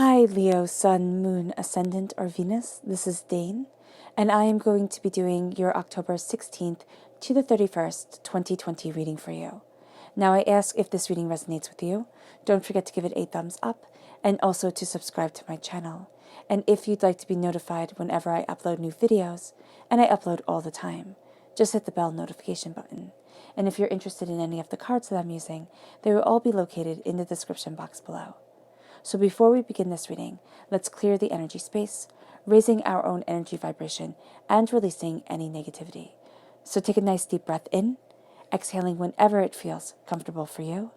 Hi, Leo, Sun, Moon, Ascendant, or Venus. This is Dane, and I am going to be doing your October 16th to the 31st, 2020 reading for you. Now, I ask if this reading resonates with you. Don't forget to give it a thumbs up and also to subscribe to my channel. And if you'd like to be notified whenever I upload new videos, and I upload all the time, just hit the bell notification button. And if you're interested in any of the cards that I'm using, they will all be located in the description box below. So before we begin this reading, let's clear the energy space, raising our own energy vibration and releasing any negativity. So take a nice deep breath in, exhaling whenever it feels comfortable for you.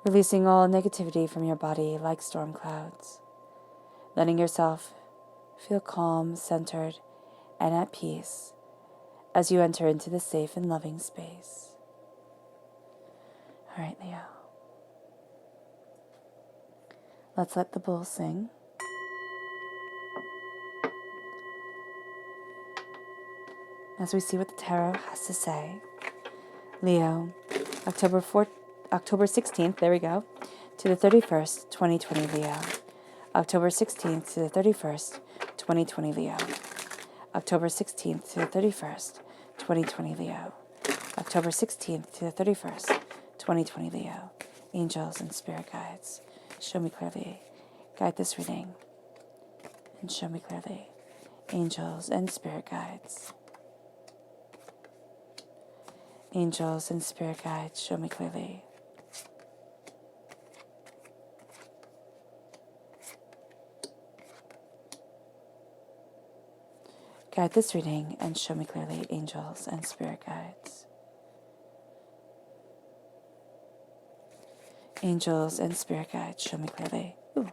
Releasing all negativity from your body like storm clouds. Letting yourself feel calm, centered, and at peace as you enter into this safe and loving space. All right, Leo. Let's let the bull sing. As we see what the tarot has to say. Leo, October 16th, there we go, to the 31st, 2020 Leo. October 16th to the 31st, 2020 Leo. October 16th to the 31st, 2020 Leo. October 16th to the 31st, 2020 Leo. Angels and spirit guides, show me clearly. Guide this reading and show me clearly. Angels and spirit guides. Angels and spirit guides, show me clearly. Guide this reading and show me clearly, angels and spirit guides. Angels and spirit guides, show me clearly. Ooh.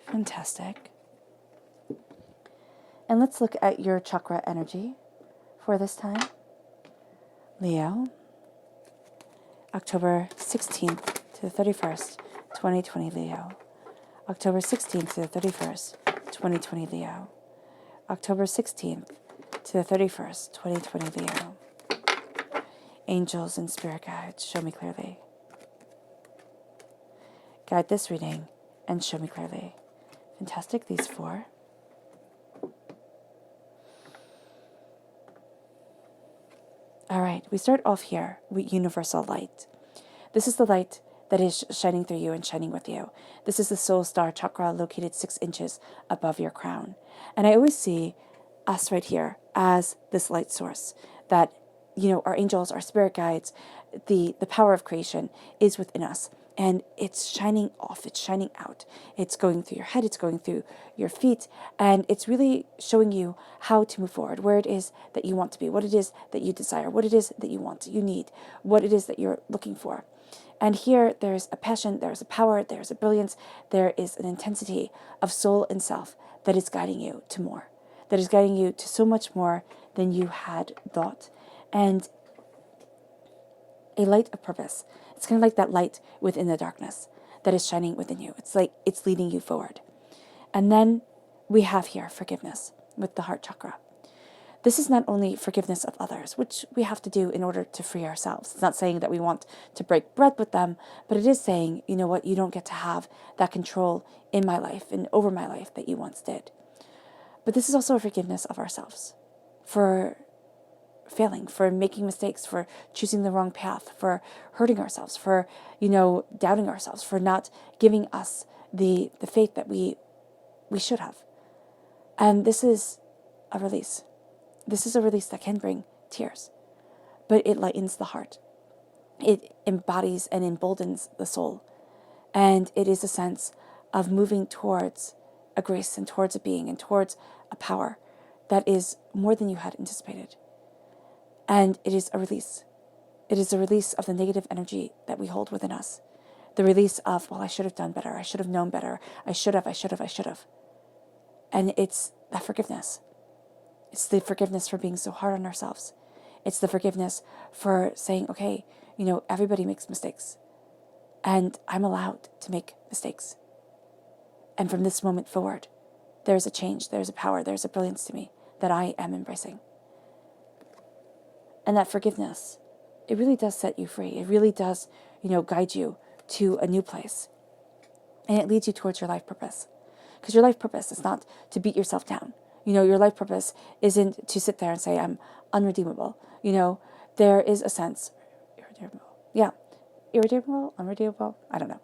Fantastic. And let's look at your chakra energy for this time. Leo, October 16th to the 31st, 2020 Leo. October 16th to the 31st, 2020 Leo. October 16th to the 31st, 2020 Leo. Angels and spirit guides, show me clearly. Guide this reading and show me clearly. Fantastic, these four. All right, we start off here with universal light. This is the light that is shining through you and shining with you. This is the soul star chakra located 6 inches above your crown. And I always see us right here as this light source that, our angels, our spirit guides, the power of creation is within us. And it's shining off, it's shining out. It's going through your head, it's going through your feet, and it's really showing you how to move forward, where it is that you want to be, what it is that you desire, what it is that you want, you need, what it is that you're looking for. And here there's a passion, there's a power, there's a brilliance, there is an intensity of soul and self that is guiding you to more, that is guiding you to so much more than you had thought. And a light of purpose. It's kind of like that light within the darkness that is shining within you. It's like it's leading you forward. And then we have here forgiveness with the heart chakra. This is not only forgiveness of others, which we have to do in order to free ourselves. It's not saying that we want to break bread with them, but it is saying, you know what, you don't get to have that control in my life and over my life that you once did. But this is also a forgiveness of ourselves for failing, for making mistakes, for choosing the wrong path, for hurting ourselves, for, doubting ourselves, for not giving us the faith that we should have. And this is a release. This is a release that can bring tears, but it lightens the heart. It embodies and emboldens the soul. And it is a sense of moving towards a grace and towards a being and towards a power that is more than you had anticipated. And it is a release. It is a release of the negative energy that we hold within us. The release of, well, I should have done better. I should have known better. I should have. And it's that forgiveness. It's the forgiveness for being so hard on ourselves. It's the forgiveness for saying, okay, everybody makes mistakes. And I'm allowed to make mistakes. And from this moment forward, there's a change, there's a power, there's a brilliance to me that I am embracing. And that forgiveness, it really does set you free. It really does, guide you to a new place. And it leads you towards your life purpose. Because your life purpose is not to beat yourself down. Your life purpose isn't to sit there and say, I'm unredeemable. There is a sense, irredeemable, unredeemable, I don't know.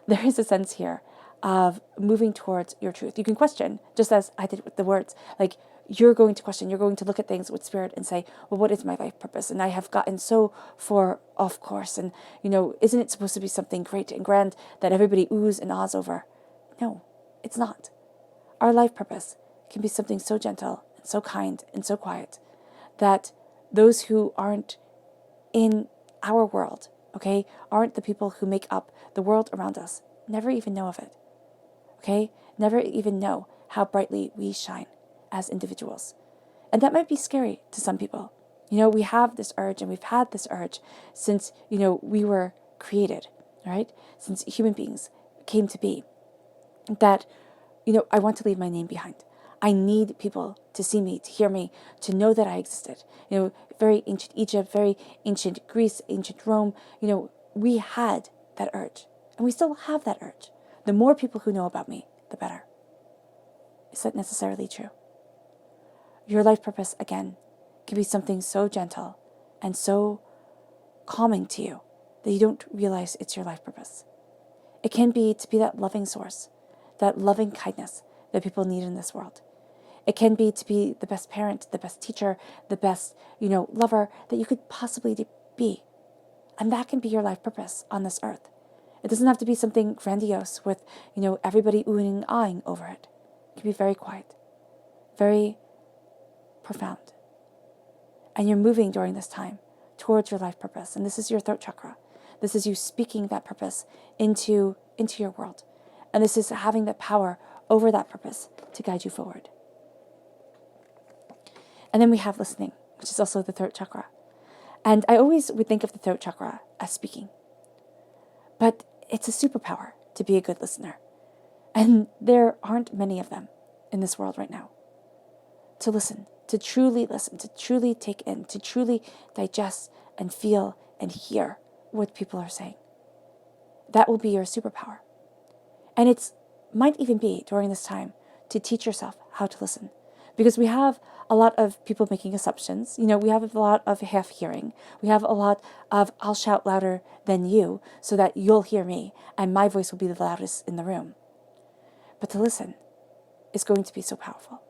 There is a sense here of moving towards your truth. You can question, just as I did with the words, like you're going to question, you're going to look at things with spirit and say, well, what is my life purpose? And I have gotten so far off course. And, isn't it supposed to be something great and grand that everybody oohs and ahs over? No, it's not. Our life purpose can be something so gentle and so kind and so quiet that those who aren't in our world, okay, aren't the people who make up the world around us, never even know of it, okay? Never even know how brightly we shine as individuals. And that might be scary to some people. We have this urge, and we've had this urge since, we were created, right? Since human beings came to be, that, I want to leave my name behind. I need people to see me, to hear me, to know that I existed. Very ancient Egypt, very ancient Greece, ancient Rome, we had that urge. And we still have that urge. The more people who know about me, the better. Is that necessarily true? Your life purpose, again, can be something so gentle and so calming to you that you don't realize it's your life purpose. It can be to be that loving source, that loving kindness that people need in this world. It can be to be the best parent, the best teacher, the best, lover that you could possibly be. And that can be your life purpose on this earth. It doesn't have to be something grandiose with, everybody oohing and ahhing over it. It can be very quiet, very profound. And you're moving during this time towards your life purpose. And this is your throat chakra. This is you speaking that purpose into your world. And this is having the power over that purpose to guide you forward. And then we have listening, which is also the throat chakra. And I always would think of the throat chakra as speaking. But it's a superpower to be a good listener. And there aren't many of them in this world right now. To listen, to truly listen, to truly take in, to truly digest and feel and hear what people are saying. That will be your superpower. And it might even be during this time to teach yourself how to listen. Because we have a lot of people making assumptions. We have a lot of half hearing. We have a lot of I'll shout louder than you so that you'll hear me and my voice will be the loudest in the room. But to listen is going to be so powerful.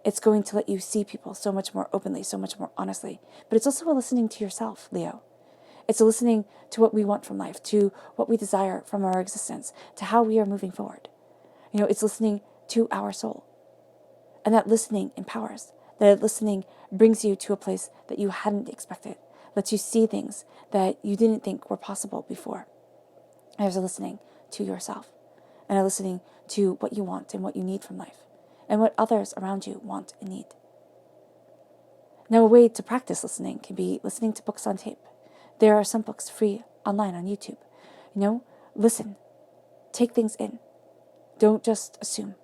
It's going to let you see people so much more openly, so much more honestly. But it's also a listening to yourself, Leo. It's a listening to what we want from life, to what we desire from our existence, to how we are moving forward. It's listening to our soul. And that listening empowers. That listening brings you to a place that you hadn't expected. Lets you see things that you didn't think were possible before. There's a listening to yourself. And a listening to what you want and what you need from life. And what others around you want and need. Now, a way to practice listening can be listening to books on tape. There are some books free online on YouTube. Listen. Take things in. Don't just assume.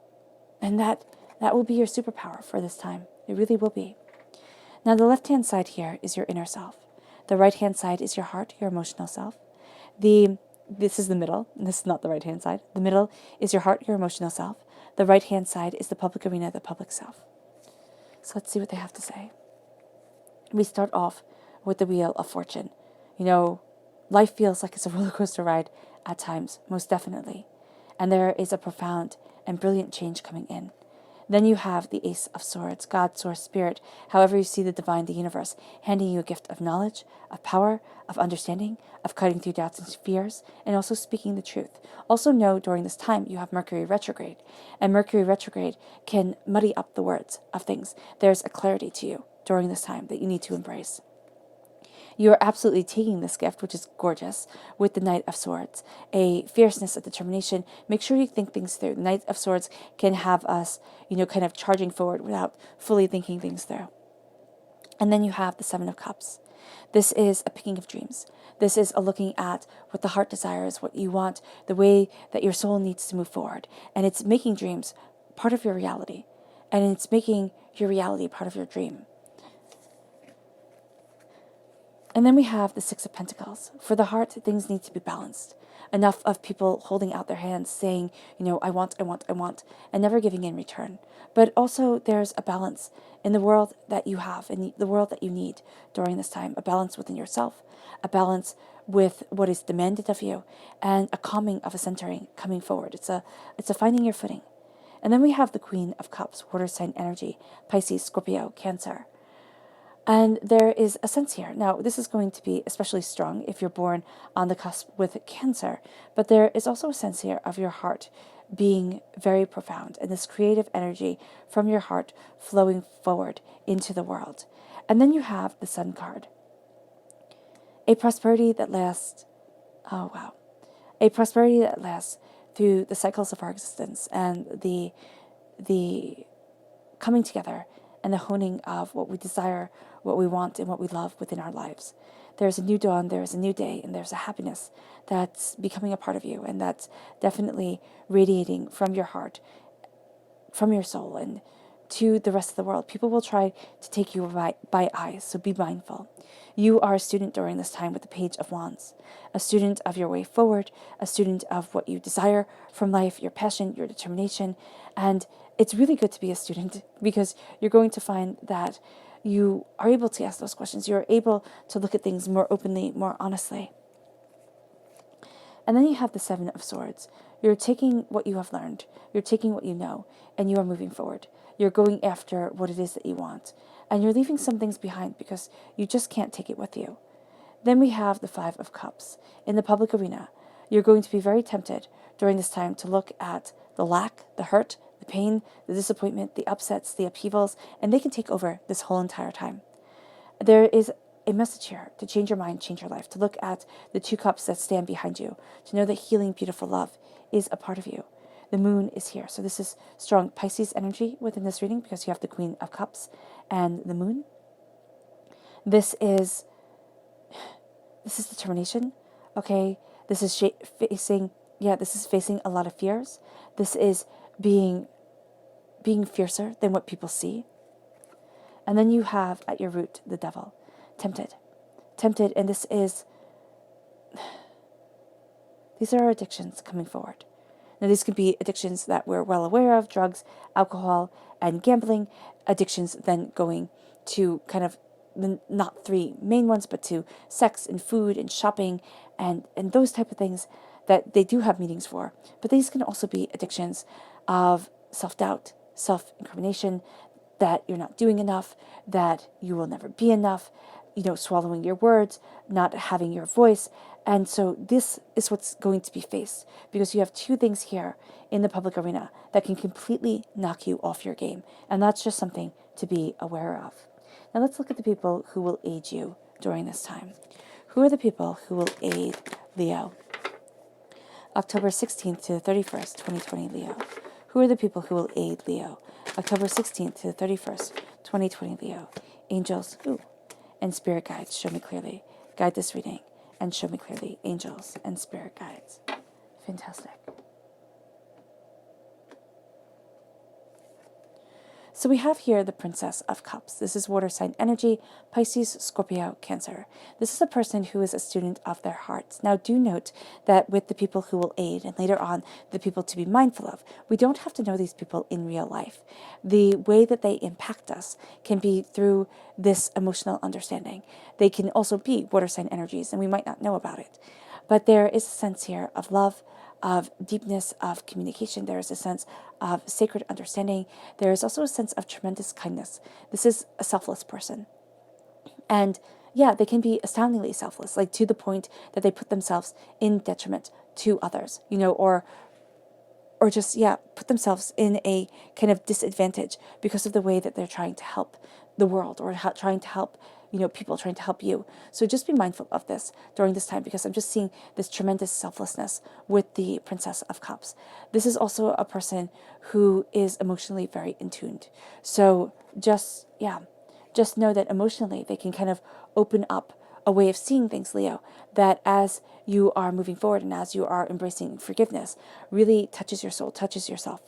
And that will be your superpower for this time. It really will be. Now, the left-hand side here is your inner self. The right-hand side is your heart, your emotional self. This is the middle, and this is not the right-hand side. The middle is your heart, your emotional self. The right-hand side is the public arena, the public self. So let's see what they have to say. We start off with the Wheel of Fortune. You know, life feels like it's a roller coaster ride at times, most definitely. And there is a profound and brilliant change coming in. Then you have the Ace of Swords, God, Source, Spirit, however you see the divine, the universe, handing you a gift of knowledge, of power, of understanding, of cutting through doubts and fears, and also speaking the truth. Also know during this time you have Mercury retrograde, and Mercury retrograde can muddy up the words of things. There's a clarity to you during this time that you need to embrace. You are absolutely taking this gift, which is gorgeous, with the Knight of Swords. A fierceness, a determination. Make sure you think things through. The Knight of Swords can have us, kind of charging forward without fully thinking things through. And then you have the Seven of Cups. This is a picking of dreams. This is a looking at what the heart desires, what you want, the way that your soul needs to move forward. And it's making dreams part of your reality. And it's making your reality part of your dream. And then we have the Six of Pentacles. For the heart, things need to be balanced. Enough of people holding out their hands saying, I want, and never giving in return. But also there's a balance in the world that you have, in the world that you need during this time. A balance within yourself, a balance with what is demanded of you, and a calming of a centering coming forward. It's a finding your footing. And then we have the Queen of Cups, water sign energy, Pisces, Scorpio, Cancer. And there is a sense here. Now, this is going to be especially strong if you're born on the cusp with Cancer, but there is also a sense here of your heart being very profound and this creative energy from your heart flowing forward into the world. And then you have the Sun card. A prosperity that lasts, a prosperity that lasts through the cycles of our existence and the coming together and the honing of what we desire, what we want, and what we love within our lives. There's a new dawn, there's a new day, and there's a happiness that's becoming a part of you, and that's definitely radiating from your heart, from your soul, and to the rest of the world. People will try to take you by eyes, so be mindful. You are a student during this time with the Page of Wands, a student of your way forward, a student of what you desire from life, your passion, your determination, and it's really good to be a student because you're going to find that you are able to ask those questions. You're able to look at things more openly, more honestly. And then you have the Seven of Swords. You're taking what you have learned, you're taking what you know, and you are moving forward. You're going after what it is that you want. And you're leaving some things behind because you just can't take it with you. Then we have the Five of Cups. In the public arena, you're going to be very tempted during this time to look at the lack, the hurt, the pain, the disappointment, the upsets, the upheavals, and they can take over this whole entire time. There is a message here to change your mind, change your life, to look at the two cups that stand behind you, to know that healing, beautiful love is a part of you. The moon is here. So this is strong Pisces energy within this reading because you have the Queen of Cups and the moon. This is determination. Okay. This is facing a lot of fears. This is being fiercer than what people see. And then you have at your root the devil, tempted, and these are our addictions coming forward. Now these could be addictions that we're well aware of: drugs, alcohol, and gambling. Addictions then going to kind of not three main ones, but to sex and food and shopping and those type of things that they do have meanings for. But these can also be addictions of self-doubt, self-incrimination, that you're not doing enough, that you will never be enough, swallowing your words, not having your voice. And so this is what's going to be faced because you have two things here in the public arena that can completely knock you off your game. And that's just something to be aware of. Now let's look at the people who will aid you during this time. Who are the people who will aid Leo? October 16th to the 31st, 2020, Leo. Who are the people who will aid Leo? October 16th to the 31st, 2020, Leo. Angels, and spirit guides, show me clearly. Guide this reading and show me clearly. Angels and spirit guides. Fantastic. So we have here the Princess of Cups. This is water sign energy, Pisces, Scorpio, Cancer. This is a person who is a student of their hearts. Now do note that with the people who will aid, and later on the people to be mindful of, we don't have to know these people in real life. The way that they impact us can be through this emotional understanding. They can also be water sign energies, and we might not know about it. But there is a sense here of love, of deepness of communication. There is a sense of sacred understanding. There is also a sense of tremendous kindness. This is a selfless person. And yeah, they can be astoundingly selfless, like to the point that they put themselves in detriment to others, or just, put themselves in a kind of disadvantage because of the way that they're trying to help the world, or trying to help, people, trying to help you. So just be mindful of this during this time, because I'm just seeing this tremendous selflessness with the Princess of Cups. This is also a person who is emotionally very in tuned. So just know that emotionally they can kind of open up a way of seeing things, Leo, that as you are moving forward and as you are embracing forgiveness, really touches your soul, touches yourself.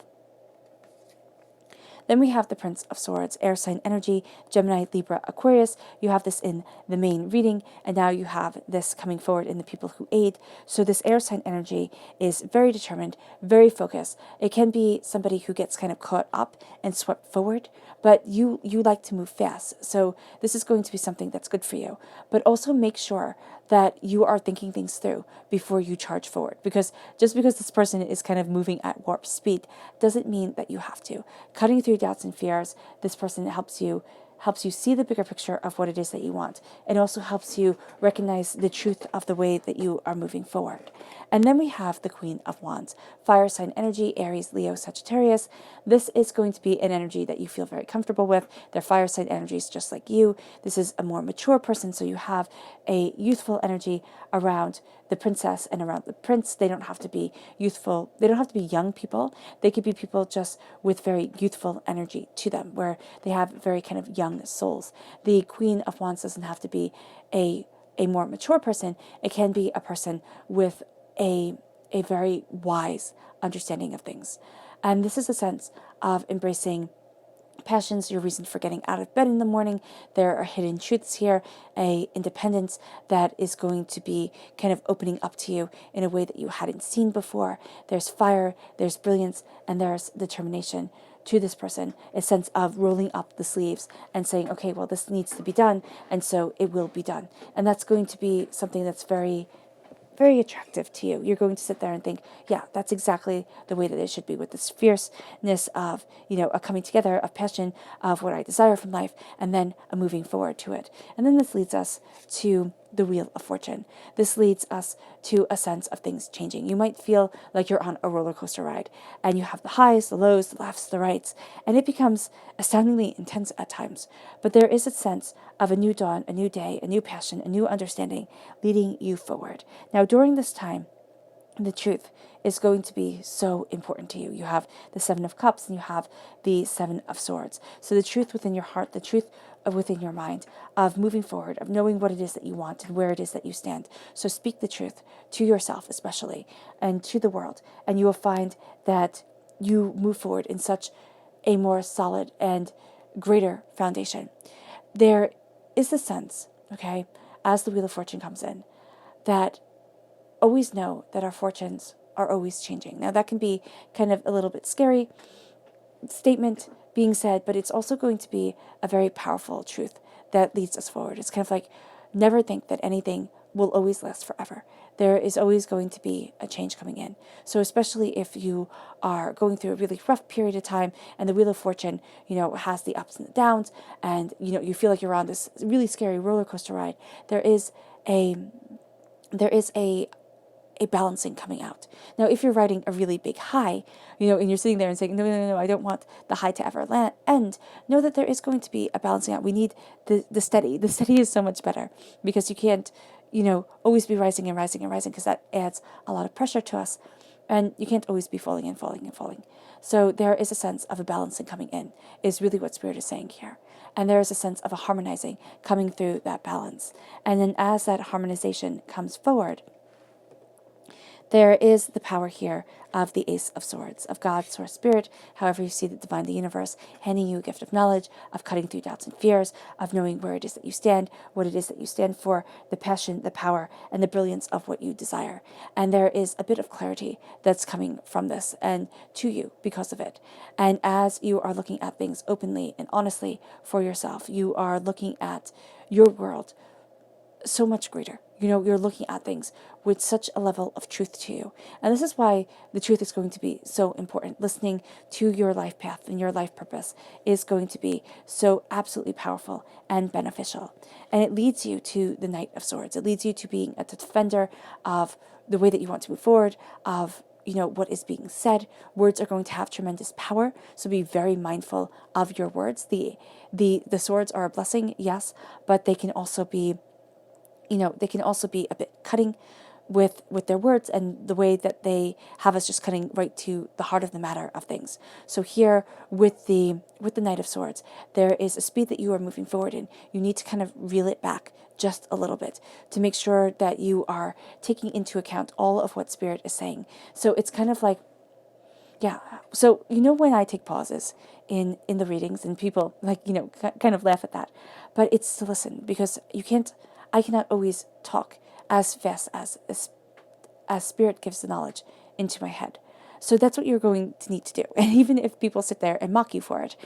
Then we have the Prince of Swords, air sign energy, Gemini, Libra, Aquarius. You have this in the main reading, and now you have this coming forward in the people who aid. So this air sign energy is very determined, very focused. It can be somebody who gets kind of caught up and swept forward, but you like to move fast. So this is going to be something that's good for you. But also make sure that you are thinking things through before you charge forward. Because just because this person is kind of moving at warp speed doesn't mean that you have to. Cutting through doubts and fears, this person helps you see the bigger picture of what it is that you want. It also helps you recognize the truth of the way that you are moving forward. And then we have the Queen of Wands, fire sign energy, Aries, Leo, Sagittarius. This is going to be an energy that you feel very comfortable with. They're fire sign energies just like you. This is a more mature person, so you have a youthful energy around the princess and around the prince. They don't have to be youthful. They don't have to be young people. They could be people just with very youthful energy to them, where they have very kind of young souls. The Queen of Wands doesn't have to be a more mature person. It can be a person with a very wise understanding of things. And this is a sense of embracing passions, your reason for getting out of bed in the morning. There are hidden truths here, a independence that is going to be kind of opening up to you in a way that you hadn't seen before. There's fire, there's brilliance, and there's determination to this person, a sense of rolling up the sleeves and saying, okay, well, this needs to be done, and so it will be done. And that's going to be something that's very, very attractive to you. You're going to sit there and think, yeah, that's exactly the way that it should be, with this fierceness of, a coming together of passion of what I desire from life, and then a moving forward to it. And then this leads us to the Wheel of Fortune. This leads us to a sense of things changing. You might feel like you're on a roller coaster ride, and you have the highs, the lows, the lefts, the rights, and it becomes astoundingly intense at times. But there is a sense of a new dawn, a new day, a new passion, a new understanding leading you forward. Now, during this time, the truth is going to be so important to you. You have the Seven of Cups and you have the Seven of Swords. So the truth within your heart, the truth within your mind, of moving forward, of knowing what it is that you want and where it is that you stand. So speak the truth to yourself especially, and to the world, and you will find that you move forward in such a more solid and greater foundation. There is the sense, okay, as the Wheel of Fortune comes in, that always know that our fortunes are always changing. Now, that can be kind of a little bit scary statement being said, but it's also going to be a very powerful truth that leads us forward. It's kind of like, never think that anything will always last forever. There is always going to be a change coming in. So especially if you are going through a really rough period of time, and the Wheel of Fortune, has the ups and the downs, and, you feel like you're on this really scary roller coaster ride, there is a balancing coming out. Now, if you're riding a really big high, and you're sitting there and saying, no, I don't want the high to ever end, know that there is going to be a balancing out. We need the steady. The steady is so much better, because you can't, always be rising and rising and rising, because that adds a lot of pressure to us. And you can't always be falling and falling and falling. So there is a sense of a balancing coming in, is really what Spirit is saying here. And there is a sense of a harmonizing coming through that balance. And then as that harmonization comes forward, There is the power here of the Ace of Swords, of God, Source, Spirit, however you see the divine, the universe, handing you a gift of knowledge, of cutting through doubts and fears, of knowing where it is that you stand, what it is that you stand for, the passion, the power, and the brilliance of what you desire. And there is a bit of clarity that's coming from this and to you because of it. And as you are looking at things openly and honestly for yourself, you are looking at your world so much greater. You're looking at things with such a level of truth to you. And this is why the truth is going to be so important. Listening to your life path and your life purpose is going to be so absolutely powerful and beneficial. And it leads you to the Knight of Swords. It leads you to being a defender of the way that you want to move forward, of what is being said. Words are going to have tremendous power, so be very mindful of your words. The swords are a blessing, yes, but they can also be a bit cutting with their words and the way that they have us just cutting right to the heart of the matter of things. So here with the Knight of Swords, there is a speed that you are moving forward in. You need to kind of reel it back just a little bit to make sure that you are taking into account all of what Spirit is saying. So it's kind of like, yeah. So, when I take pauses in the readings and people kind of laugh at that, but it's to listen because I cannot always talk as fast as Spirit gives the knowledge into my head. So that's what you're going to need to do. And even if people sit there and mock you for it,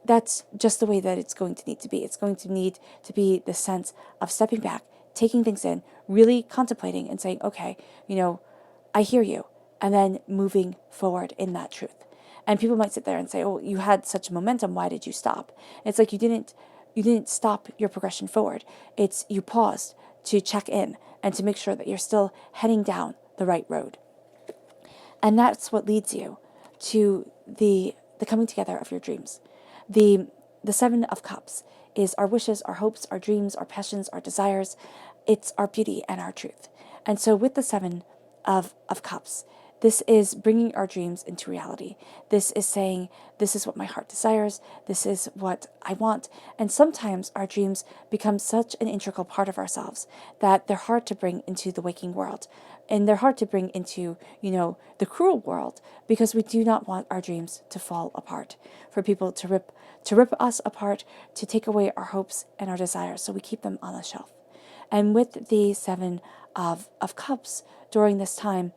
that's just the way that it's going to need to be. It's going to need to be the sense of stepping back, taking things in, really contemplating and saying, okay, I hear you, and then moving forward in that truth. And people might sit there and say, oh, you had such momentum, why did you stop? It's like you didn't stop your progression forward. It's you paused to check in and to make sure that you're still heading down the right road. And that's what leads you to the coming together of your dreams. The Seven of Cups is our wishes, our hopes, our dreams, our passions, our desires. It's our beauty and our truth. And so with the Seven of Cups, this is bringing our dreams into reality. This is saying, this is what my heart desires. This is what I want. And sometimes our dreams become such an integral part of ourselves that they're hard to bring into the waking world. And they're hard to bring into, the cruel world, because we do not want our dreams to fall apart, for people to rip us apart, to take away our hopes and our desires. So we keep them on the shelf. And with the Seven of Cups during this time,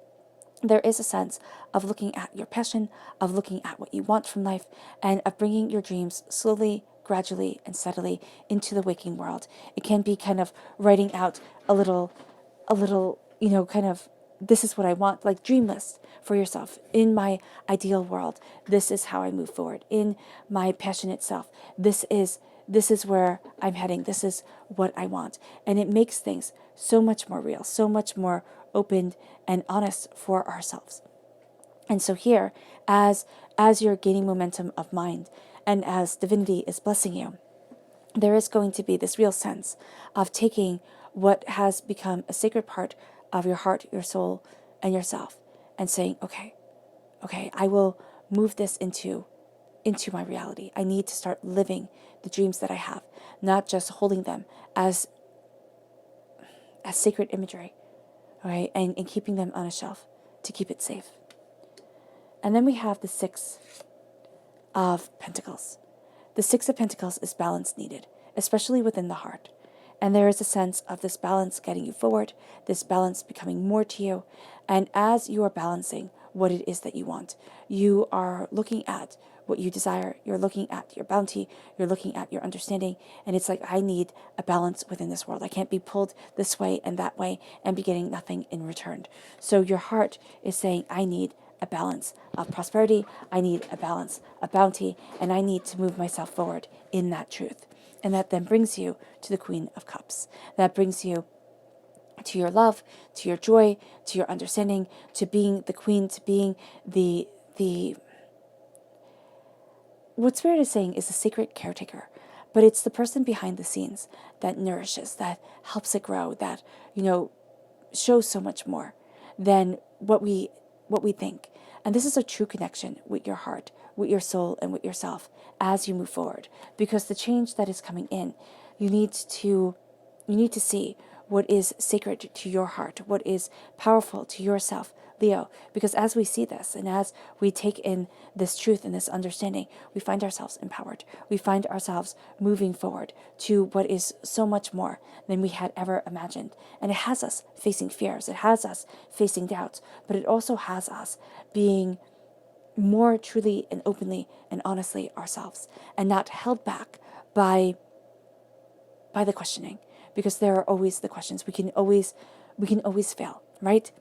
there is a sense of looking at your passion, of looking at what you want from life, and of bringing your dreams slowly, gradually, and steadily into the waking world. It can be kind of writing out a little, kind of, this is what I want, like dream list for yourself. In my ideal world, this is how I move forward. In my passion itself, this is where I'm heading. This is what I want. And it makes things so much more real, so much more open and honest for ourselves. And so here, as you're gaining momentum of mind and as divinity is blessing you, there is going to be this real sense of taking what has become a sacred part of your heart, your soul, and yourself and saying, okay, I will move this into my reality. I need to start living the dreams that I have, not just holding them as sacred imagery, right? And keeping them on a shelf to keep it safe. And then we have the Six of Pentacles. The Six of Pentacles is balance needed, especially within the heart. And there is a sense of this balance getting you forward, this balance becoming more to you. And as you are balancing what it is that you want, you are looking at what you desire, you're looking at your bounty, you're looking at your understanding, and it's like, I need a balance within this world. I can't be pulled this way and that way and be getting nothing in return. So your heart is saying, I need a balance of prosperity, I need a balance of bounty, and I need to move myself forward in that truth. And that then brings you to the Queen of Cups. That brings you to your love, to your joy, to your understanding, to being the queen, to being the what Spirit is saying is the sacred caretaker, but it's the person behind the scenes that nourishes, that helps it grow, that, shows so much more than what we think. And this is a true connection with your heart, with your soul, and with yourself as you move forward. Because the change that is coming in, you need to see what is sacred to your heart, what is powerful to yourself, Leo. Because as we see this and as we take in this truth and this understanding, we find ourselves empowered. We find ourselves moving forward to what is so much more than we had ever imagined. And it has us facing fears, it has us facing doubts, but it also has us being more truly and openly and honestly ourselves, and not held back by the questioning, because there are always the questions. We can always fail, right?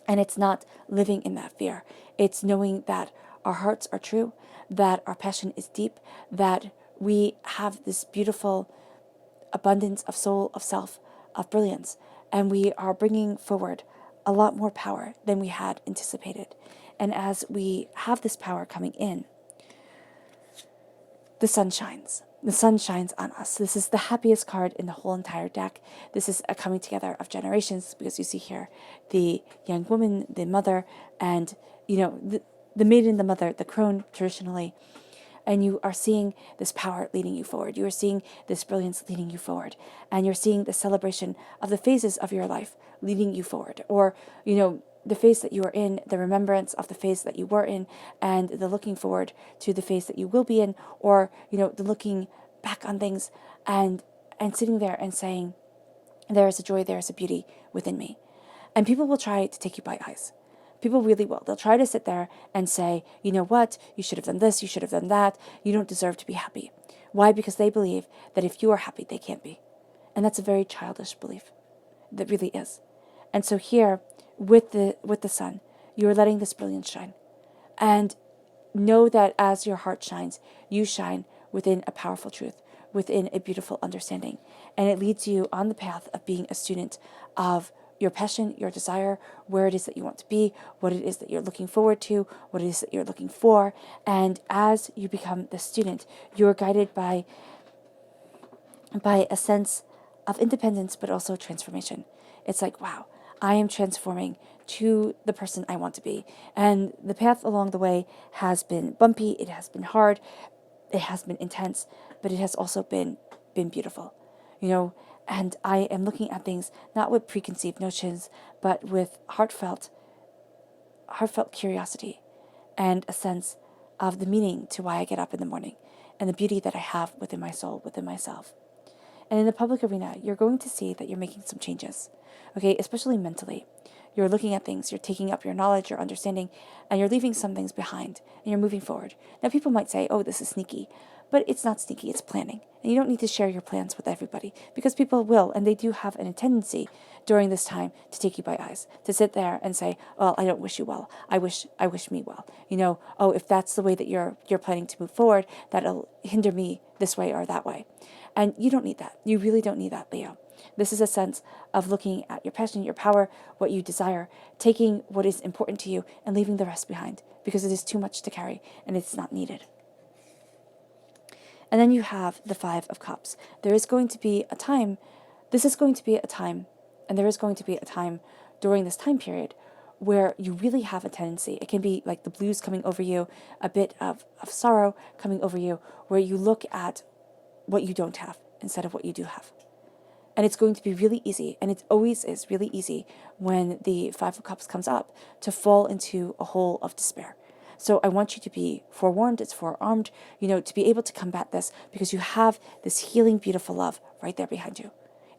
And it's not living in that fear. It's knowing that our hearts are true, that our passion is deep, that we have this beautiful abundance of soul, of self, of brilliance, and we are bringing forward a lot more power than we had anticipated. And as we have this power coming in, the sun shines. The sun shines on us. This is the happiest card in the whole entire deck. This is a coming together of generations, because you see here the young woman, the mother, and the maiden, the mother, the crone traditionally. And you are seeing this power leading you forward. You are seeing this brilliance leading you forward. And you're seeing the celebration of the phases of your life leading you forward. Or, the phase that you are in, the remembrance of the phase that you were in, and the looking forward to the phase that you will be in, or, the looking back on things and sitting there and saying, there is a joy, there is a beauty within me. And people will try to take you by eyes. People really will. They'll try to sit there and say, you know what, you should have done this, you should have done that, you don't deserve to be happy. Why? Because they believe that if you are happy, they can't be. And that's a very childish belief. That really is. And so here, with the sun, you are letting this brilliance shine. And know that as your heart shines, you shine within a powerful truth, within a beautiful understanding. And it leads you on the path of being a student of your passion, your desire, where it is that you want to be, what it is that you're looking forward to, what it is that you're looking for. And as you become the student, you're guided by a sense of independence, but also transformation. It's like, wow, I am transforming to the person I want to be. And the path along the way has been bumpy, it has been hard, it has been intense, but it has also been beautiful. And I am looking at things not with preconceived notions, but with heartfelt curiosity and a sense of the meaning to why I get up in the morning and the beauty that I have within my soul, within myself. And in the public arena, you're going to see that you're making some changes, okay, especially mentally. You're looking at things, you're taking up your knowledge, your understanding, and you're leaving some things behind, and you're moving forward. Now, people might say, oh, this is sneaky, but it's not sneaky, it's planning. And you don't need to share your plans with everybody, because people will, and they do have a tendency during this time to take you by eyes, to sit there and say, well, I don't wish you well, I wish me well. Oh, if that's the way that you're planning to move forward, that'll hinder me this way or that way. And you don't need that. You really don't need that, Leo. This is a sense of looking at your passion, your power, what you desire, taking what is important to you and leaving the rest behind, because it is too much to carry and it's not needed. And then you have the Five of Cups. There is going to be a time, and there is going to be a time during this time period where you really have a tendency, it can be like the blues coming over you, a bit of sorrow coming over you, where you look at what you don't have instead of what you do have. And it's going to be really easy, and it always is really easy when the Five of Cups comes up, to fall into a hole of despair. So I want you to be forewarned, it's forearmed, to be able to combat this, because you have this healing, beautiful love right there behind you.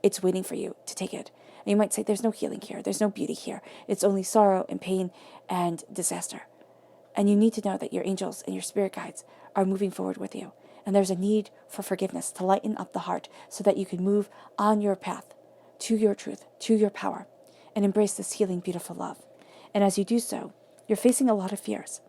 It's waiting for you to take it. And you might say, there's no healing here, there's no beauty here. It's only sorrow and pain and disaster. And you need to know that your angels and your spirit guides are moving forward with you. And there's a need for forgiveness to lighten up the heart so that you can move on your path to your truth, to your power, and embrace this healing, beautiful love. And as you do so, you're facing a lot of fears.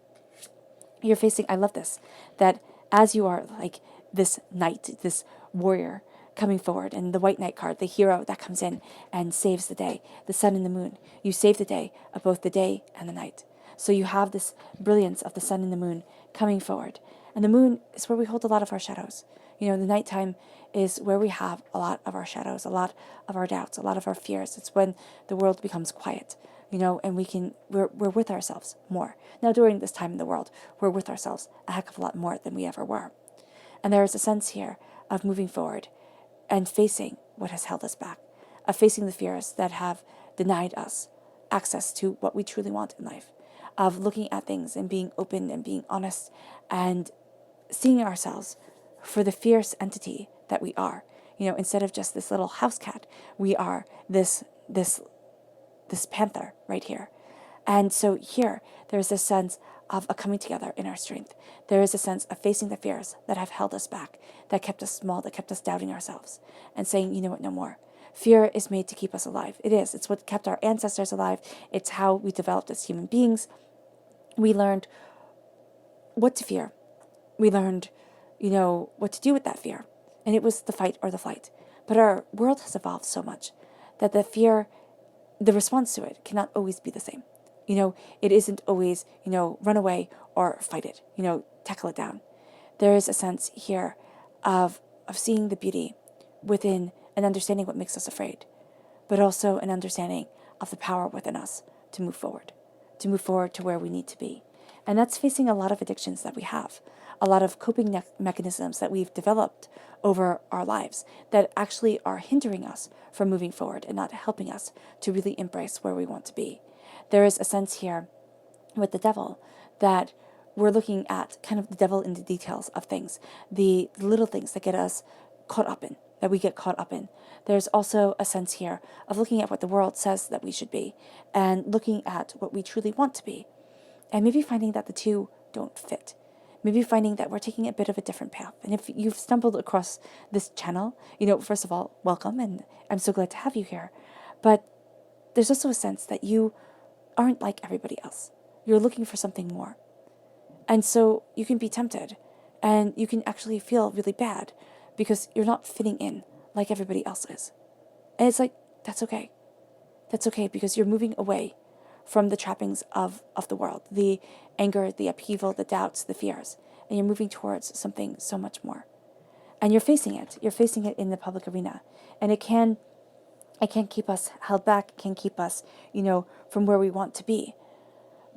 You're facing, I love this, that as you are like this knight, this warrior coming forward, and the white knight card, the hero that comes in and saves the day, the sun and the moon, you save the day of both the day and the night. So you have this brilliance of the sun and the moon coming forward. And the moon is where we hold a lot of our shadows. The nighttime is where we have a lot of our shadows, a lot of our doubts, a lot of our fears. It's when the world becomes quiet, and we're with ourselves more. Now, during this time in the world, we're with ourselves a heck of a lot more than we ever were. And there is a sense here of moving forward and facing what has held us back, of facing the fears that have denied us access to what we truly want in life, of looking at things and being open and being honest and seeing ourselves for the fierce entity that we are. Instead of just this little house cat, we are this panther right here. And so here, there's this sense of a coming together in our strength. There is a sense of facing the fears that have held us back, that kept us small, that kept us doubting ourselves, and saying, you know what, no more. Fear is made to keep us alive. It is. It's what kept our ancestors alive. It's how we developed as human beings. We learned what to fear. We learned, what to do with that fear. And it was the fight or the flight. But our world has evolved so much that the response to it cannot always be the same. It isn't always, run away or fight it, tackle it down. There is a sense here of seeing the beauty within and understanding what makes us afraid, but also an understanding of the power within us to move forward to where we need to be. And that's facing a lot of addictions that we have, a lot of coping mechanisms that we've developed over our lives that actually are hindering us from moving forward and not helping us to really embrace where we want to be. There is a sense here with the devil that we're looking at kind of the devil in the details of things, the little things that get us caught up in, that we get caught up in. There's also a sense here of looking at what the world says that we should be and looking at what we truly want to be. And maybe finding that the two don't fit. Maybe finding that we're taking a bit of a different path. And if you've stumbled across this channel, first of all, welcome, and I'm so glad to have you here. But there's also a sense that you aren't like everybody else. You're looking for something more. And so you can be tempted, and you can actually feel really bad because you're not fitting in like everybody else is. And it's like, that's okay. That's okay, because you're moving away from the trappings of the world, the anger, the upheaval, the doubts, the fears, and you're moving towards something so much more. And you're facing it. You're facing it in the public arena. And it can keep us held back, it can keep us, from where we want to be.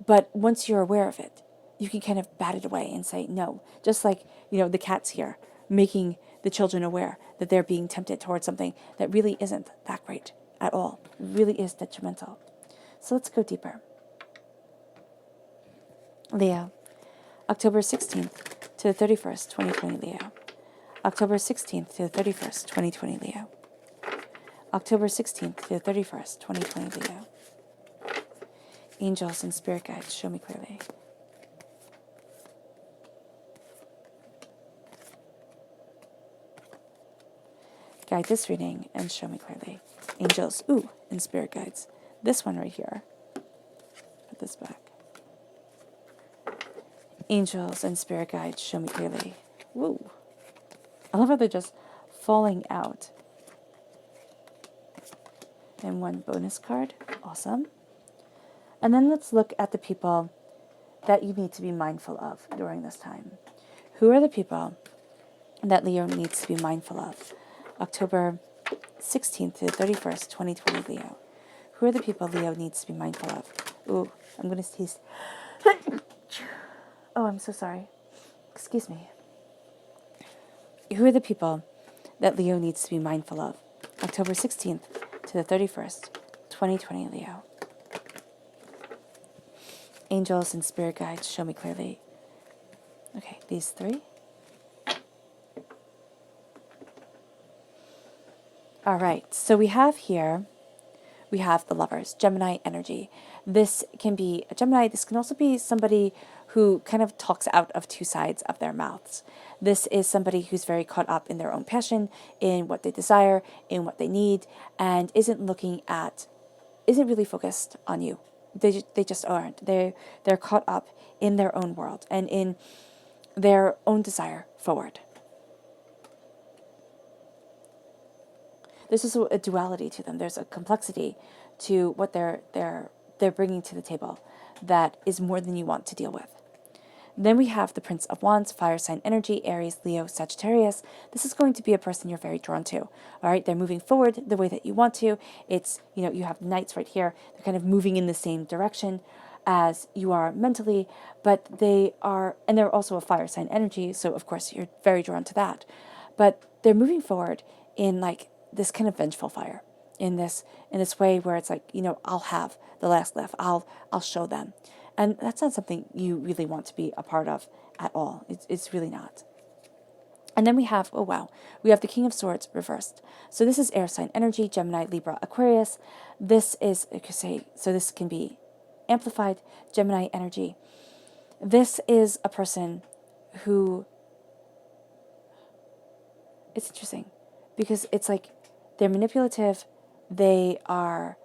But once you're aware of it, you can kind of bat it away and say no. Just like, the cats here, making the children aware that they're being tempted towards something that really isn't that great at all. It really is detrimental. So let's go deeper. Leo, October 16th to the 31st, 2020, Leo. October 16th to the 31st, 2020, Leo. October 16th to the 31st, 2020, Leo. Angels and spirit guides, show me clearly. Guide this reading and show me clearly. Angels, and spirit guides. This one right here. Put this back. Angels and spirit guides, show me clearly. Woo. I love how they're just falling out. And one bonus card. Awesome. And then let's look at the people that you need to be mindful of during this time. Who are the people that Leo needs to be mindful of? October 16th to the 31st, 2020, Leo. Who are the people Leo needs to be mindful of? Ooh, I'm going to sneeze. Oh, I'm so sorry. Excuse me. Who are the people that Leo needs to be mindful of? October 16th to the 31st, 2020, Leo. Angels and spirit guides, show me clearly. Okay, these three. All right, so we have the lovers, Gemini energy. This can be a Gemini. This can also be somebody who kind of talks out of two sides of their mouths. This is somebody who's very caught up in their own passion, in what they desire, in what they need, and isn't really focused on you. They just aren't. They're caught up in their own world and in their own desire forward. There's also a duality to them. There's a complexity to what they're bringing to the table that is more than you want to deal with. Then we have the Prince of Wands, fire sign energy, Aries, Leo, Sagittarius. This is going to be a person you're very drawn to. All right, they're moving forward the way that you want to. It's, you have knights right here. They're kind of moving in the same direction as you are mentally, but they're also a fire sign energy. So of course you're very drawn to that, but they're moving forward in like this kind of vengeful fire. in this way where it's like, I'll have the last laugh. I'll show them. And that's not something you really want to be a part of at all. It's really not. And then we have, oh wow, we have the King of Swords reversed. So this is air sign energy, Gemini, Libra, Aquarius. This is, so this can be amplified, Gemini energy. This is a person who, it's interesting because it's like they're manipulative, they're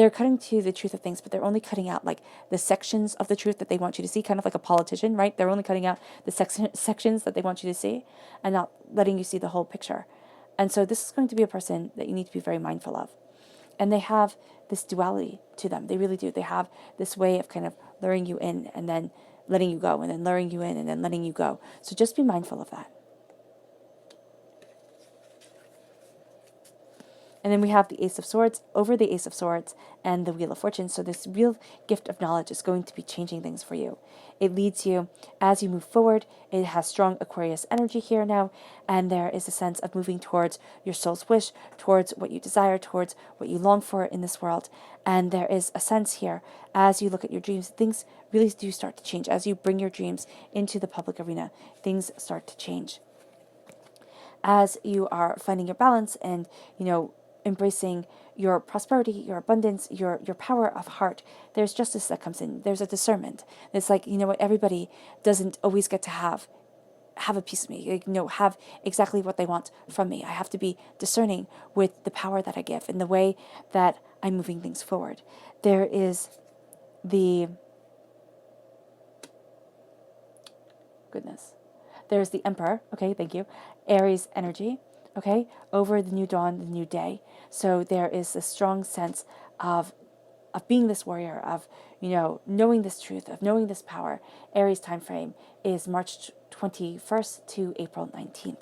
cutting to the truth of things, but they're only cutting out like the sections of the truth that they want you to see, kind of like a politician, right? They're only cutting out the sections that they want you to see and not letting you see the whole picture. And so this is going to be a person that you need to be very mindful of. And they have this duality to them. They really do. They have this way of kind of luring you in and then letting you go, and then luring you in and then letting you go. So just be mindful of that. And then we have the Ace of Swords over the Ace of Swords and the Wheel of Fortune. So this real gift of knowledge is going to be changing things for you. It leads you as you move forward. It has strong Aquarius energy here now. And there is a sense of moving towards your soul's wish, towards what you desire, towards what you long for in this world. And there is a sense here as you look at your dreams, things really do start to change. As you bring your dreams into the public arena, things start to change. As you are finding your balance and, embracing your prosperity, your abundance, your power of heart, there's justice that comes in. There's a discernment. It's like, everybody doesn't always get to have a piece of me, have exactly what they want from me. I have to be discerning with the power that I give and the way that I'm moving things forward. There is there's the Emperor, okay, thank you, Aries energy, okay, over the new dawn, the new day. So there is a strong sense of being this warrior, of, knowing this truth, of knowing this power. Aries time frame is March 21st to April 19th.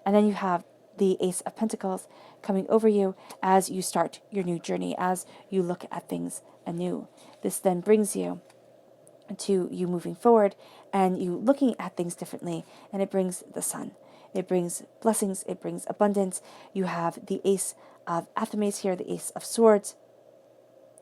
And then you have the Ace of Pentacles coming over you as you start your new journey, as you look at things anew. This then brings you to you moving forward and you looking at things differently, and it brings the Sun. It brings blessings. It brings abundance. You have the Ace of Athames here, the Ace of Swords.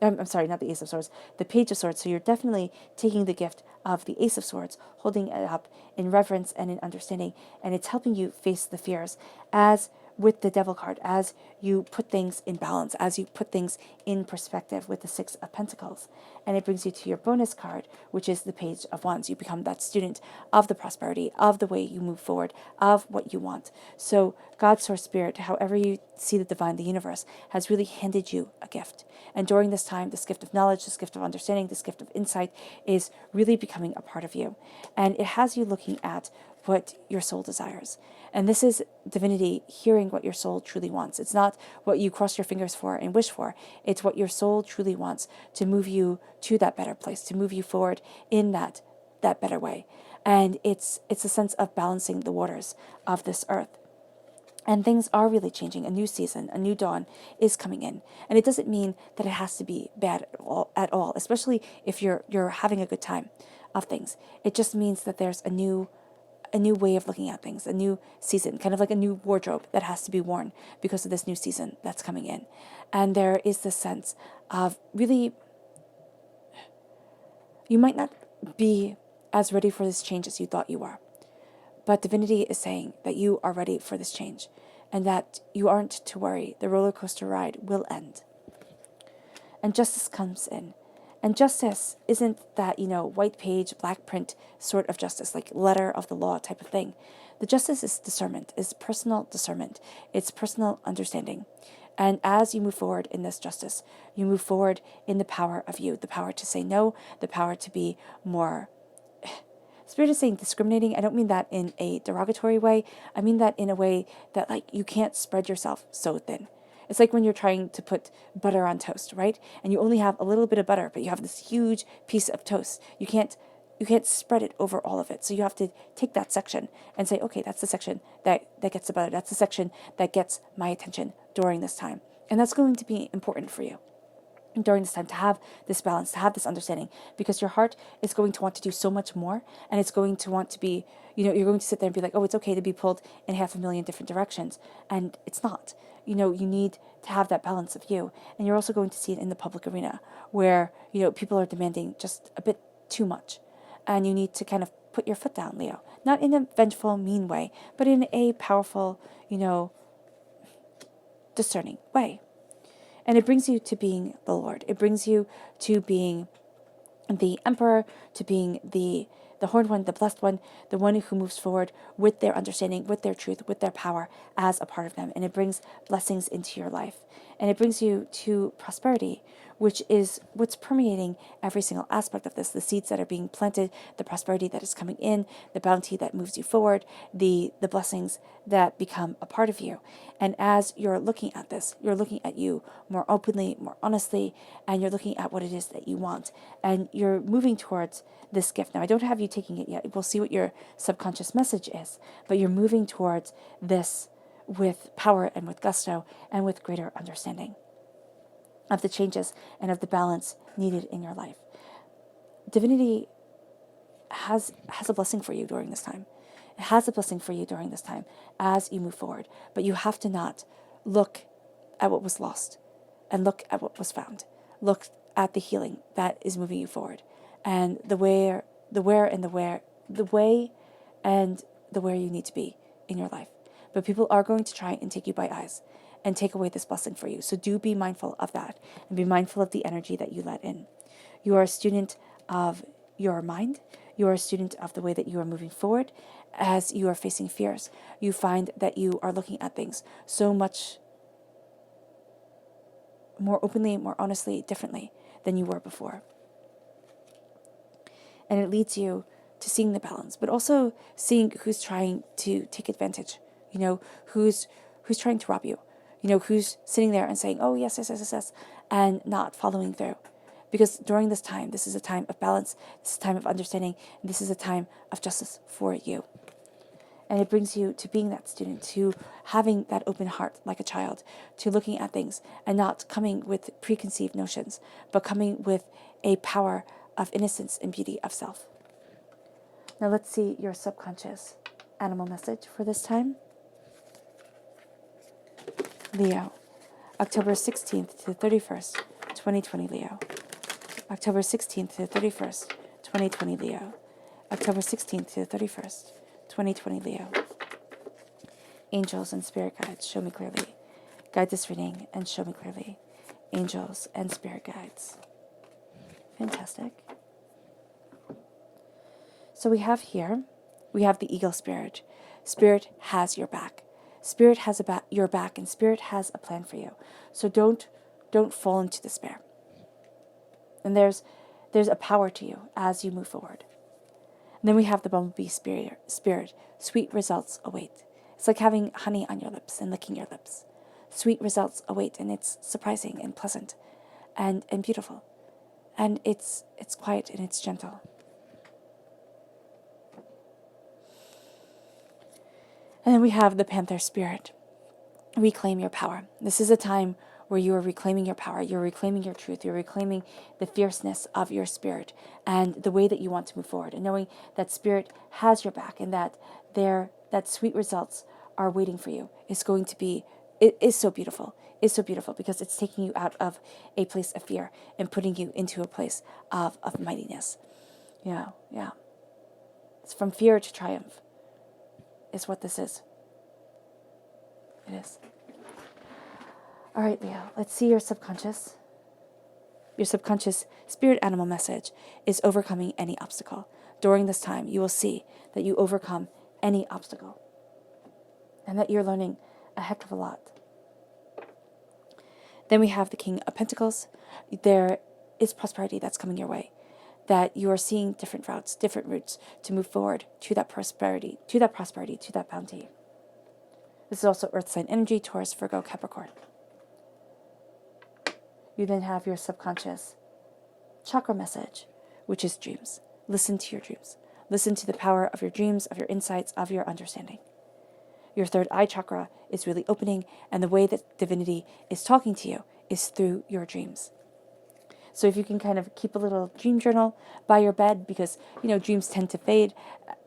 I'm sorry, not the Ace of Swords, the Page of Swords. So you're definitely taking the gift of the Ace of Swords, holding it up in reverence and in understanding, and it's helping you face the fears. As with the Devil card, as you put things in balance, as you put things in perspective with the Six of Pentacles. And it brings you to your bonus card, which is the Page of Wands. You become that student of the prosperity, of the way you move forward, of what you want. So God, Source, Spirit, however you see the divine, the universe, has really handed you a gift. And during this time, this gift of knowledge, this gift of understanding, this gift of insight is really becoming a part of you. And it has you looking at what your soul desires. And this is divinity hearing what your soul truly wants. It's not what you cross your fingers for and wish for. It's what your soul truly wants to move you to that better place, to move you forward in that better way. And it's a sense of balancing the waters of this earth. And things are really changing. A new season, a new dawn is coming in. And it doesn't mean that it has to be bad at all, especially if you're having a good time of things. It just means that there's a new way of looking at things, a new season, kind of like a new wardrobe that has to be worn because of this new season that's coming in. And there is this sense of really, you might not be as ready for this change as you thought you were. But divinity is saying that you are ready for this change and that you aren't to worry. The roller coaster ride will end. And justice comes in. And justice isn't that, white page, black print sort of justice, like letter of the law type of thing. The justice is discernment, is personal discernment. It's personal understanding. And as you move forward in this justice, you move forward in the power of you, the power to say no, the power to be more... Spirit is saying discriminating. I don't mean that in a derogatory way. I mean that in a way that, like, you can't spread yourself so thin. It's like when you're trying to put butter on toast, right? And you only have a little bit of butter, but you have this huge piece of toast. You can't spread it over all of it. So you have to take that section and say, okay, that's the section that gets the butter. That's the section that gets my attention during this time. And that's going to be important for you. during this time, to have this balance, to have this understanding, because your heart is going to want to do so much more, and it's going to want to be, you're going to sit there and be like, oh, it's okay to be pulled in 500,000 different directions, and it's not. You need to have that balance of you, and you're also going to see it in the public arena where, people are demanding just a bit too much, and you need to kind of put your foot down, Leo, not in a vengeful, mean way, but in a powerful, discerning way. And it brings you to being the Lord. It brings you to being the Emperor, to being the horned one, the blessed one, the one who moves forward with their understanding, with their truth, with their power as a part of them. And it brings blessings into your life. And it brings you to prosperity, which is what's permeating every single aspect of this. The seeds that are being planted, the prosperity that is coming in, the bounty that moves you forward, the blessings that become a part of you. And as you're looking at this, you're looking at you more openly, more honestly, and you're looking at what it is that you want. And you're moving towards this gift. Now, I don't have you taking it yet. We'll see what your subconscious message is, but you're moving towards this with power and with gusto and with greater understanding of the changes and of the balance needed in your life. Divinity has a blessing for you during this time. It has a blessing for you during this time as you move forward. But you have to not look at what was lost and look at what was found. Look at the healing that is moving you forward, and the way and the where you need to be in your life. But people are going to try and take you by eyes and take away this blessing for you. So do be mindful of that, and be mindful of the energy that you let in. You are a student of your mind. You are a student of the way that you are moving forward. As you are facing fears, you find that you are looking at things so much more openly, more honestly, differently than you were before. And it leads you to seeing the balance, but also seeing who's trying to take advantage, who's trying to rob you, who's sitting there and saying, oh, yes, yes, yes, yes, yes, and not following through. Because during this time, this is a time of balance, this is a time of understanding, and this is a time of justice for you. And it brings you to being that student, to having that open heart like a child, to looking at things and not coming with preconceived notions, but coming with a power of innocence and beauty of self. Now let's see your subconscious animal message for this time. Leo, October 16th to the 31st, 2020 Leo. October 16th to the 31st, 2020 Leo. October 16th to the 31st, 2020 Leo. Angels and spirit guides, show me clearly. Guide this reading and show me clearly. Angels and spirit guides. Fantastic. So we have the eagle spirit. Spirit has your back. Spirit has your back, and Spirit has a plan for you. So don't fall into despair. And there's a power to you as you move forward. And then we have the bumblebee spirit. Sweet results await. It's like having honey on your lips and licking your lips. Sweet results await, and it's surprising and pleasant and beautiful. And it's quiet and it's gentle. And then we have the panther spirit. Reclaim your power. This is a time where you are reclaiming your power, you're reclaiming your truth, you're reclaiming the fierceness of your spirit and the way that you want to move forward, and knowing that Spirit has your back and that sweet results are waiting for you it is so beautiful. It's so beautiful because it's taking you out of a place of fear and putting you into a place of mightiness. Yeah. It's from fear to triumph is what this is. It is. All right, Leo, let's see your subconscious. Your subconscious spirit animal message is overcoming any obstacle. During this time, you will see that you overcome any obstacle and that you're learning a heck of a lot. Then we have the King of Pentacles. There is prosperity that's coming your way, that you are seeing different routes to move forward to that prosperity, to that bounty. This is also Earth sign energy, Taurus, Virgo, Capricorn. You then have your subconscious chakra message, which is dreams. Listen to your dreams. Listen to the power of your dreams, of your insights, of your understanding. Your third eye chakra is really opening, and the way that divinity is talking to you is through your dreams. So if you can kind of keep a little dream journal by your bed, because, dreams tend to fade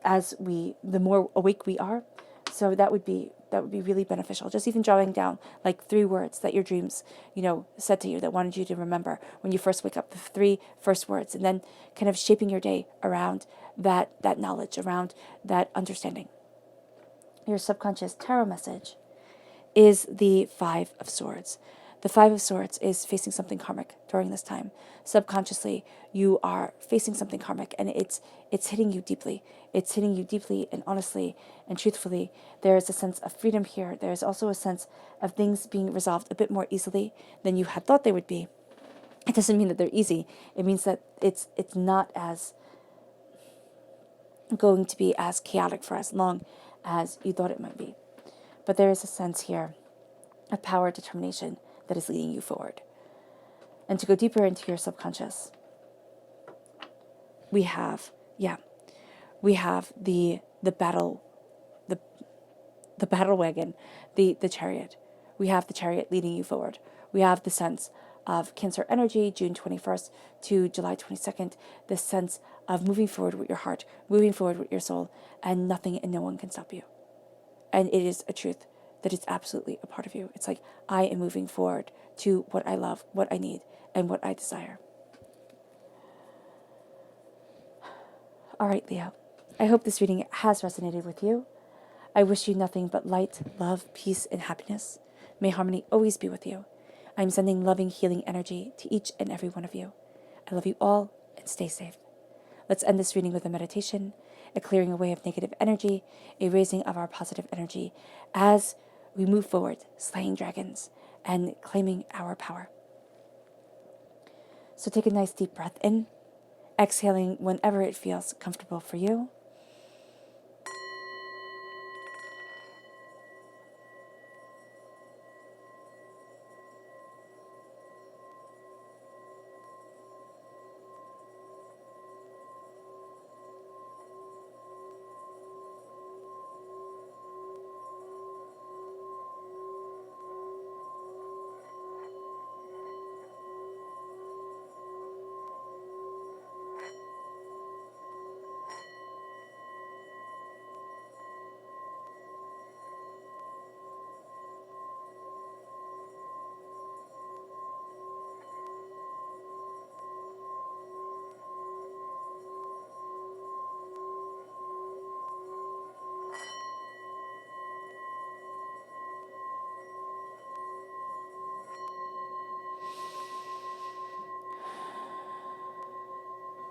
the more awake we are. So that would be really beneficial. Just even jotting down like 3 words that your dreams, said to you, that wanted you to remember when you first wake up, the 3 first words, and then kind of shaping your day around that knowledge, around that understanding. Your subconscious tarot message is the 5 of Swords. The 5 of Swords is facing something karmic during this time. Subconsciously, you are facing something karmic, and it's hitting you deeply. It's hitting you deeply, and honestly and truthfully, there is a sense of freedom here. There is also a sense of things being resolved a bit more easily than you had thought they would be. It doesn't mean that they're easy. It means that it's not as going to be as chaotic for as long as you thought it might be. But there is a sense here of power, determination that is leading you forward. And to go deeper into your subconscious, we have the battle, the battle wagon, the chariot. We have the chariot leading you forward. We have the sense of Cancer energy, June 21st to July 22nd, this sense of moving forward with your heart, moving forward with your soul, and nothing and no one can stop you. And it is a truth that is absolutely a part of you. It's like, I am moving forward to what I love, what I need, and what I desire. All right, Leo. I hope this reading has resonated with you. I wish you nothing but light, love, peace, and happiness. May harmony always be with you. I'm sending loving, healing energy to each and every one of you. I love you all, and stay safe. Let's end this reading with a meditation, a clearing away of negative energy, a raising of our positive energy as we move forward, slaying dragons and claiming our power. So take a nice deep breath in, exhaling whenever it feels comfortable for you.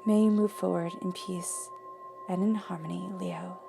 May you move forward in peace and in harmony, Leo.